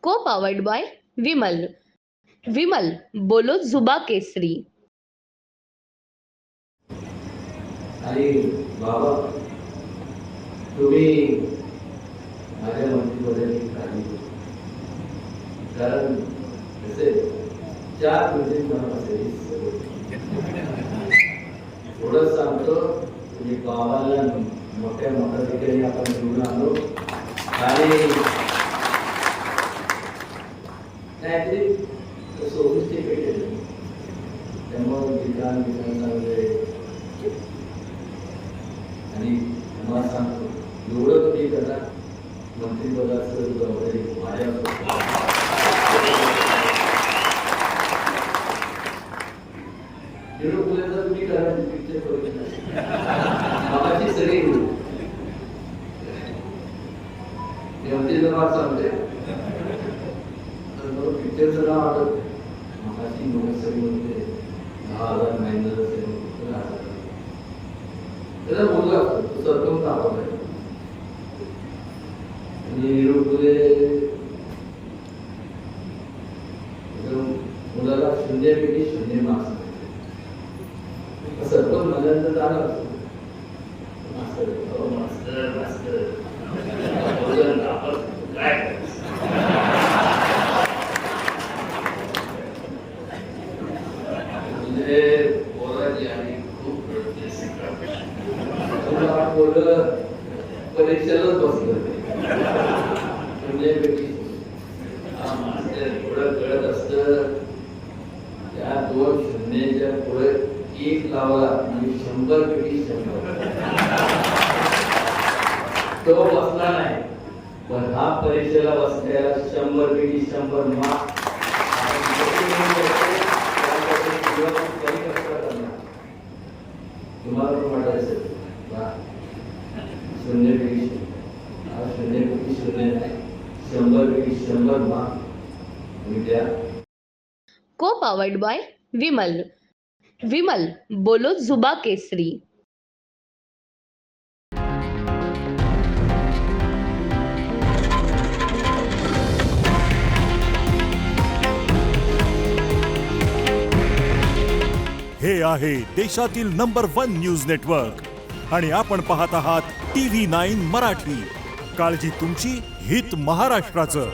को powered by Vimal. Vimal बोलो जुबा केसरी. आणि बाबा तुम्ही माझ्या मंत्रिपदाची काळजी घ्या. कारण कसे 4 महिने मला असेल थोडं सांगतो. तुम्ही बाबाला मोठ्या ठिकाणी आपण निवडून आलो आणि काहीतरी 24 पेटे त्यामुळे विधान चांगले आणि मला सांगतो एवढं तुम्ही करा. मंत्रिपदाचं जबाबदारी माझ्या तुम्ही करा. पिक्चर करू बाबाची सगळी मंत्रिपद सांगते पिक्चरचं नाव आठवत मगाशी सगळी म्हणते 10,000 महिन्याचं असेल त्याचा मुलगा असतो तो सरकवून दाखवत आहे आणि मुलाला 0पैकी 0 मार्क्स सरकवून म्हणल्यानंतर जाणार असतो मास्तर मास्तर मास्तर काय पोराची आणि खूप परीक्षेलाच बसलं म्हणजे मास्तर एवढं कळत असतं. त्या 2 शून्याच्या पुढे 1 लावला म्हणजे 100पैकी 100 तो बसला नाही. पण हा परीक्षेला बसल्याला 100पैकी 100 मार्क्स तुम्हाला पण वाटायचं 0पैकी 0 नाही 100पैकी 100 मार्क्स विद्या. को पावर्ड बाय विमल. विमल बोलो जुबा केसरी. हे आहे देशातील नंबर 1 न्यूज नेटवर्क आणि आपण पाहत आहात TV9 मराठी. काळजी तुमची, हित महाराष्ट्राचं.